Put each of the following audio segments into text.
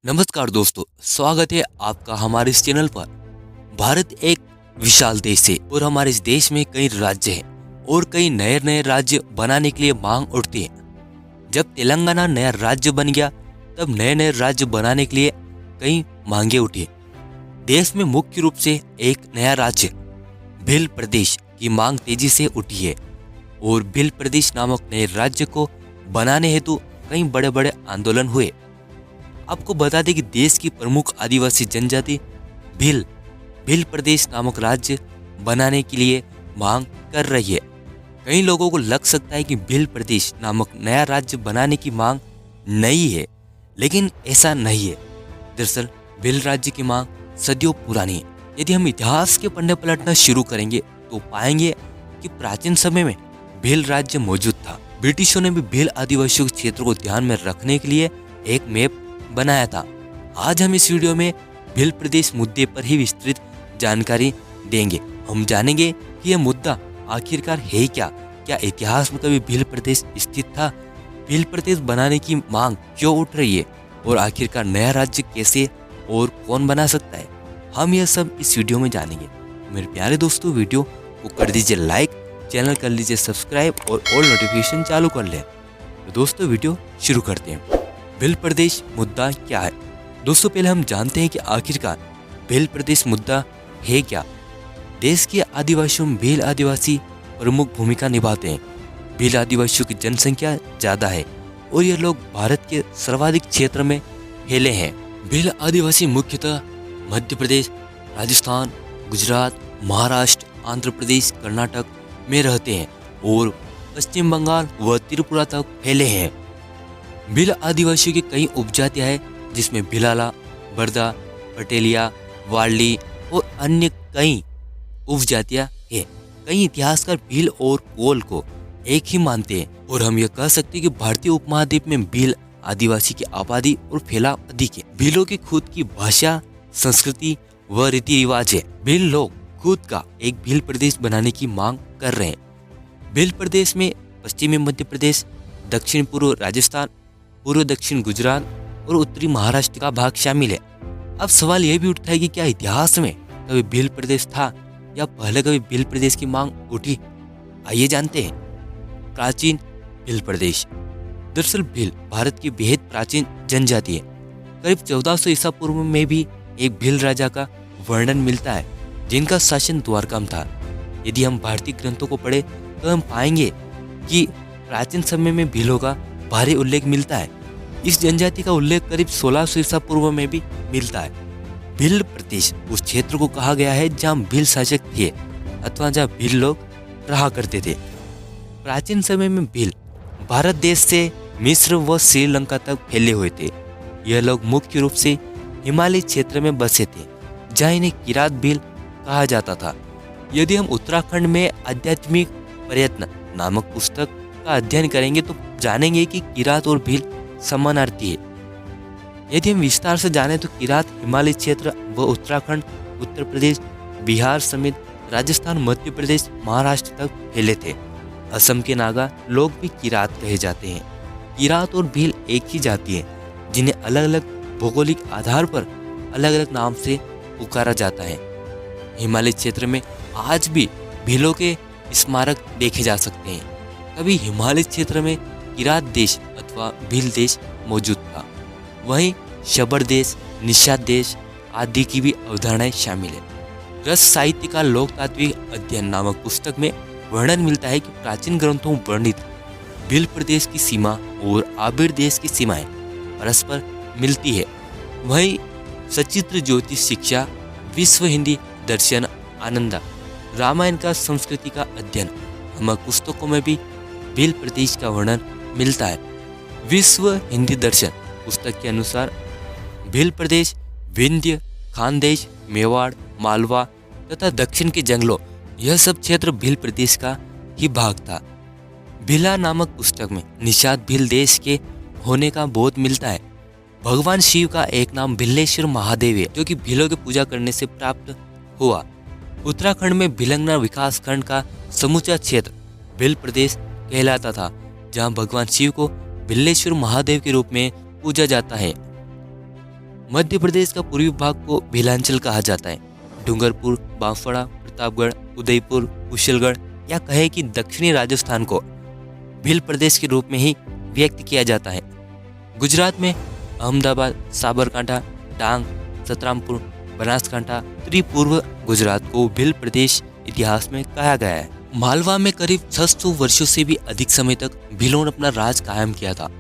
नमस्कार दोस्तों, स्वागत है आपका हमारे इस चैनल पर। भारत एक विशाल देश है और हमारे इस देश में कई राज्य हैं और कई नए नए राज्य बनाने के लिए मांग उठती है। जब तेलंगाना नया राज्य बन गया तब नए नए राज्य बनाने के लिए कई मांगे उठी। देश में मुख्य रूप से एक नया राज्य भिल प्रदेश की मांग तेजी से उठी है और भिल प्रदेश नामक नए राज्य को बनाने हेतु कई बड़े बड़े आंदोलन हुए। आपको बता दें कि देश की प्रमुख आदिवासी जनजाति भिल प्रदेश नामक राज्य बनाने के लिए मांग कर रही है। कई लोगों को लग सकता है कि भिल प्रदेश नामक नया राज्य बनाने की मांग नई है, लेकिन ऐसा नहीं है। दरअसल भिल राज्य की मांग सदियों पुरानी है। यदि हम इतिहास के पन्ने पलटना शुरू करेंगे तो पाएंगे कि प्राचीन समय में भिल राज्य मौजूद था। ब्रिटिशों ने भी भिल आदिवासियों के क्षेत्र को ध्यान में रखने के लिए एक मैप बनाया था। आज हम इस वीडियो में भिल प्रदेश मुद्दे पर ही विस्तृत जानकारी देंगे। हम जानेंगे कि यह मुद्दा आखिरकार है क्या इतिहास में कभी भिल प्रदेश स्थित था, भिल प्रदेश बनाने की मांग क्यों उठ रही है और आखिरकार नया राज्य कैसे और कौन बना सकता है। हम यह सब इस वीडियो में जानेंगे। मेरे प्यारे दोस्तों, वीडियो को कर दीजिए लाइक, चैनल कर लीजिए सब्सक्राइब और ऑल नोटिफिकेशन चालू कर लें। तो दोस्तों भिडियो शुरू करते हैं। भिल प्रदेश मुद्दा क्या है? दोस्तों पहले हम जानते हैं कि आखिरकार भिल प्रदेश मुद्दा है क्या। देश के आदिवासियों में भिल आदिवासी प्रमुख भूमिका निभाते हैं। भिल आदिवासियों की जनसंख्या ज्यादा है और ये लोग भारत के सर्वाधिक क्षेत्र में फैले हैं। भिल आदिवासी मुख्यतः मध्य प्रदेश, राजस्थान, गुजरात, महाराष्ट्र, आंध्र प्रदेश, कर्नाटक में रहते हैं और पश्चिम बंगाल व त्रिपुरा तक फैले हैं। भिल आदिवासियों की कई उपजातियां हैं, जिसमें भिलाला, बरदा, पटेलिया, वार्ली और अन्य कई उपजातियां हैं। कई इतिहासकार भिल और कोल को एक ही मानते हैं और हम यह कह सकते हैं कि भारतीय उपमहाद्वीप में भिल आदिवासी की आबादी और फैलाव अधिक है। भिलों की खुद की भाषा, संस्कृति व रीति रिवाज है। भिल लोग खुद का एक भिल प्रदेश बनाने की मांग कर रहे हैं। भिल प्रदेश में पश्चिमी मध्य प्रदेश, दक्षिण पूर्व राजस्थान, पूर्व दक्षिण गुजरात और उत्तरी महाराष्ट्र का भाग शामिल है। अब सवाल यह भी उठता है कि क्या इतिहास में कभी भिल प्रदेश था या पहले कभी भिल प्रदेश की मांग उठी। आइए जानते हैं। प्राचीन भिल प्रदेश। दरअसल भिल भारत की बेहद प्राचीन जनजाति है। करीब 1400 ईसा पूर्व में भी एक भिल राजा का वर्णन मिलता है, जिनका शासन द्वारका में था। यदि हम भारतीय ग्रंथों को पढ़े तो हम पाएंगे कि प्राचीन समय में भिलों का भारी उल्लेख मिलता है। इस जनजाति का उल्लेख करीब 1600 ईसा पूर्व में भी मिलता है। भिल प्रदेश उस क्षेत्र को कहा गया है जहां भिल शासक थे अथवा जहां भिल लोग रहा करते थे। प्राचीन समय में भिल भारत देश से मिस्र व श्रीलंका तक फैले हुए थे। यह लोग मुख्य रूप से हिमालय क्षेत्र में बसे थे, जहां इन्हें किरात भिल कहा जाता था। यदि हम उत्तराखंड में आध्यात्मिक प्रयत्न नामक पुस्तक का अध्ययन करेंगे तो जानेंगे कि किरात और भिल समानार्थी है। यदि हम विस्तार से जाने तो किरात हिमालय क्षेत्र व उत्तराखंड, उत्तर प्रदेश, बिहार समेत राजस्थान, मध्य प्रदेश, महाराष्ट्र तक फैले थे। असम के नागा लोग भी किरात कहे जाते हैं। किरात और भिल एक ही जाति है, जिन्हें अलग अलग भौगोलिक आधार पर अलग अलग नाम से पुकारा जाता है। हिमालय क्षेत्र में आज भी भिलों के स्मारक देखे जा सकते हैं। कभी हिमालय क्षेत्र में किरात देश अथवा भिल देश मौजूद था। वहीं शबर देश, निषाद देश आदि की भी अवधारणाएं शामिल है। रस साहित्य का लोकतात्विक अध्ययन नामक पुस्तक में वर्णन मिलता है कि प्राचीन ग्रंथों में वर्णित भिल प्रदेश की सीमा और आबिर देश की सीमाएं परस्पर मिलती है। वहीं सचित्र ज्योतिष शिक्षा, विश्व हिंदी दर्शन, आनंदा, रामायण का संस्कृति का अध्ययन नामक पुस्तकों में भी भिल प्रदेश का वर्णन मिलता है। विश्व हिंदी दर्शन पुस्तक के अनुसार भिल प्रदेश विंध्य, खानदेश, मेवाड़, मालवा तथा दक्षिण के जंगलों, यह सब क्षेत्र भिल प्रदेश का ही भाग था। भिला नामक पुस्तक में निषाद भिल देश के होने का बोध मिलता है। भगवान शिव का एक नाम भिल्लेश्वर महादेव है, जो कि भिलों की पूजा करने से प्राप्त हुआ। उत्तराखंड में भिलंगना विकास खंड का समूचा क्षेत्र भिल प्रदेश कहलाता था, जहां भगवान शिव को भिल्लेश्वर महादेव के रूप में पूजा जाता है। मध्य प्रदेश का पूर्वी भाग को भीलांचल कहा जाता है। डूंगरपुर, बांसवाड़ा, प्रतापगढ़, उदयपुर, कुशलगढ़ या कहे कि दक्षिणी राजस्थान को भील प्रदेश के रूप में ही व्यक्त किया जाता है। गुजरात में अहमदाबाद, साबरकांठा, डांग, सतरामपुर, बनासकांठा, त्रिपूर्व गुजरात को भील प्रदेश इतिहास में कहा गया है। मालवा में करीब 600 वर्षों से भी अधिक समय तक भीलों ने अपना राज कायम किया था।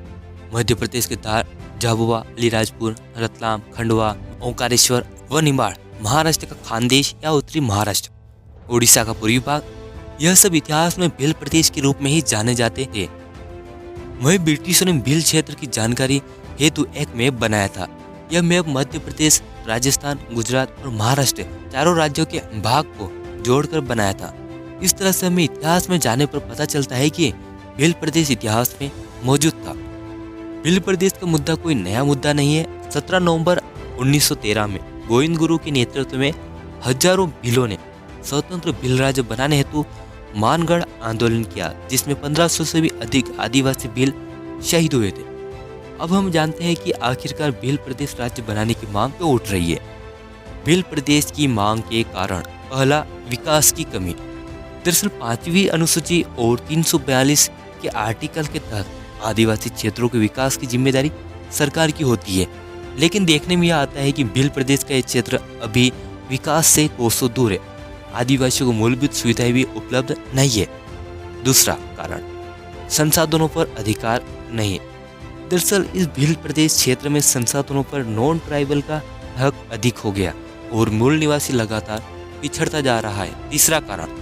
मध्य प्रदेश के धार, झाबुआ, अलीराजपुर, रतलाम, खंडवा, ओंकारेश्वर व निम्बाड़, महाराष्ट्र का खानदेश या उत्तरी महाराष्ट्र, उड़ीसा का पूर्वी भाग, यह सब इतिहास में भील प्रदेश के रूप में ही जाने जाते थे। वहीं ब्रिटिशों ने भील क्षेत्र की जानकारी हेतु एक मैप बनाया था। यह मैप मध्य प्रदेश, राजस्थान, गुजरात और महाराष्ट्र चारों राज्यों के भाग को जोड़कर बनाया था। इस तरह से हमें इतिहास में जाने पर पता चलता है कि भील प्रदेश इतिहास में मौजूद था। भील प्रदेश का मुद्दा कोई नया मुद्दा नहीं है। 17 नवंबर 1913 में गोविंद गुरु के नेतृत्व में हजारों भीलों ने स्वतंत्र भील राज्य बनाने हेतु मानगढ़ आंदोलन किया, जिसमें 1500 से भी अधिक आदिवासी भील शहीद हुए थे। अब हम जानते हैं कि आखिरकार भील प्रदेश राज्य बनाने की मांग क्यों उठ रही है। भील प्रदेश की मांग के कारण पहला, विकास की कमी। दरअसल 5वीं अनुसूची और 342 के आर्टिकल के तहत आदिवासी क्षेत्रों के विकास की जिम्मेदारी सरकार की होती है, लेकिन देखने में यह आता है कि भील प्रदेश का यह क्षेत्र अभी विकास से कोसों दूर है। आदिवासियों को मूलभूत सुविधाएं भी उपलब्ध नहीं है। दूसरा कारण, संसाधनों पर अधिकार नहीं। दरअसल इस भील प्रदेश क्षेत्र में संसाधनों पर नॉन ट्राइबल का हक अधिक हो गया और मूल निवासी लगातार पिछड़ता जा रहा है। तीसरा कारण,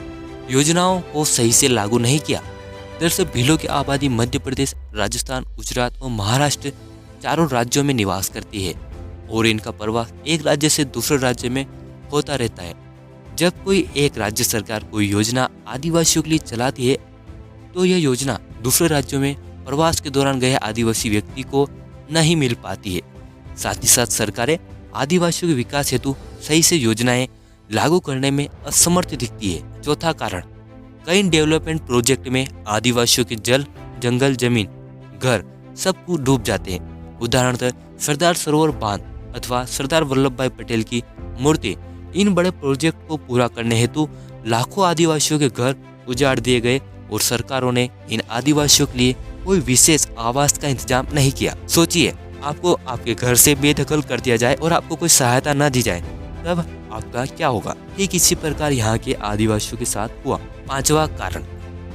योजनाओं को सही से लागू नहीं किया। दरअसल भीलों की आबादी मध्य प्रदेश, राजस्थान, गुजरात और महाराष्ट्र चारों राज्यों में निवास करती है और इनका प्रवास एक राज्य से दूसरे राज्य में होता रहता है। जब कोई एक राज्य सरकार कोई योजना आदिवासियों के लिए चलाती है तो यह योजना दूसरे राज्यों में प्रवास के दौरान गए आदिवासी व्यक्ति को नहीं मिल पाती है। साथ ही साथ सरकारें आदिवासियों के विकास हेतु सही से योजनाएं लागू करने में असमर्थ दिखती है। चौथा कारण, कई डेवलपमेंट प्रोजेक्ट में आदिवासियों के जल, जंगल, जमीन, घर सब कुछ डूब जाते हैं। उदाहरणतः सरदार सरोवर बांध अथवा सरदार वल्लभ भाई पटेल की मूर्ति, इन बड़े प्रोजेक्ट को पूरा करने हेतु लाखों आदिवासियों के घर उजाड़ दिए गए और सरकारों ने इन आदिवासियों के लिए कोई विशेष आवास का इंतजाम नहीं किया। सोचिए, आपको आपके घर से बेदखल कर दिया जाए और आपको कोई सहायता न दी जाए, तब आपका क्या होगा। ठीक इसी प्रकार यहाँ के आदिवासियों के साथ हुआ। पांचवा कारण,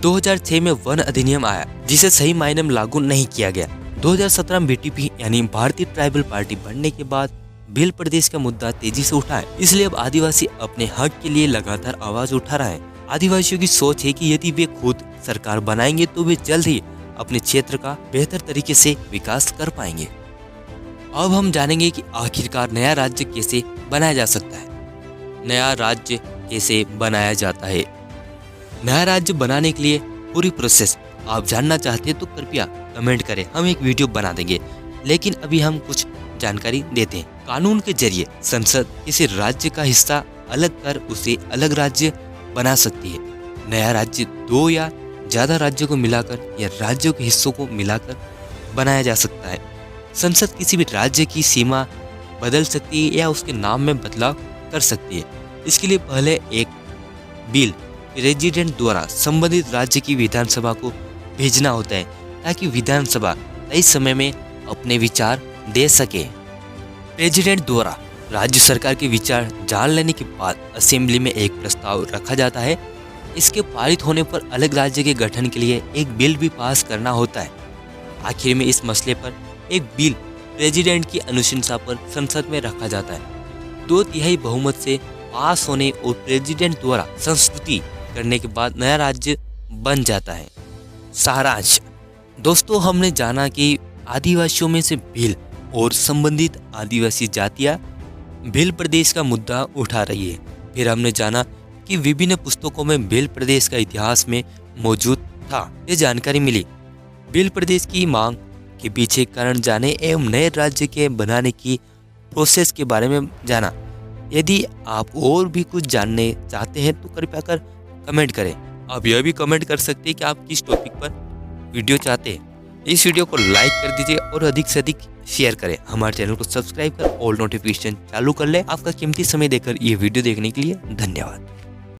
2006 में वन अधिनियम आया जिसे सही मायने में लागू नहीं किया गया। 2017 में बीटीपी यानी भारतीय ट्राइबल पार्टी बनने के बाद भील प्रदेश का मुद्दा तेजी से उठा है। इसलिए अब आदिवासी अपने हक के लिए लगातार आवाज उठा रहा है। आदिवासियों की सोच है कि यदि वे खुद सरकार बनाएंगे तो वे जल्द ही अपने क्षेत्र का बेहतर तरीके से विकास कर पाएंगे। अब हम जानेंगे कि आखिरकार नया राज्य कैसे बनाया जा सकता है। नया राज्य कैसे बनाया जाता है। नया राज्य बनाने के लिए पूरी प्रोसेस आप जानना चाहते हैं तो कृपया कमेंट करें, हम एक वीडियो बना देंगे। लेकिन अभी हम कुछ जानकारी देते हैं। कानून के जरिए संसद किसी राज्य का हिस्सा अलग कर उसे अलग राज्य बना सकती है। नया राज्य 2 या ज्यादा राज्यों को मिलाकर या राज्यों के हिस्सों को मिलाकर बनाया जा सकता है। संसद किसी भी राज्य की सीमा बदल सकती है या उसके नाम में बदलाव कर सकती है। इसके लिए पहले एक बिल प्रेसिडेंट द्वारा संबंधित राज्य की विधानसभा को भेजना होता है ताकि विधानसभा तय समय में अपने विचार दे सके। प्रेसिडेंट द्वारा राज्य सरकार के विचार जान लेने के बाद असेंबली में एक प्रस्ताव रखा जाता है। इसके पारित होने पर अलग राज्य के गठन के लिए एक बिल भी पास करना होता है। आखिर में इस मसले पर एक बिल प्रेसिडेंट की अनुशंसा पर संसद में रखा जाता है। 2/3 बहुमत से पास होने और प्रेसिडेंट द्वारा संस्तुति करने के बाद नया राज्य बन जाता है। सारांश, दोस्तों हमने जाना कि आदिवासियों में से भील और संबंधित आदिवासी जातियां भील प्रदेश का मुद्दा उठा रही है। फिर हमने जाना कि विभिन्न पुस्तकों में भील प्रदेश का इतिहास में मौजूद था। ये जानकारी मिली। भील प्रदेश की मांग के पीछे कारण जाने एवं नए राज्य के बनाने की प्रोसेस के बारे में जाना। यदि आप और भी कुछ जानने चाहते हैं तो कृपया कर कमेंट करें। आप यह भी कमेंट कर सकते हैं कि आप किस टॉपिक पर वीडियो चाहते हैं। इस वीडियो को लाइक कर दीजिए और अधिक से अधिक शेयर करें, हमारे चैनल को सब्सक्राइब कर ऑल नोटिफिकेशन चालू कर ले। आपका कीमती समय देकर ये वीडियो देखने के लिए धन्यवाद।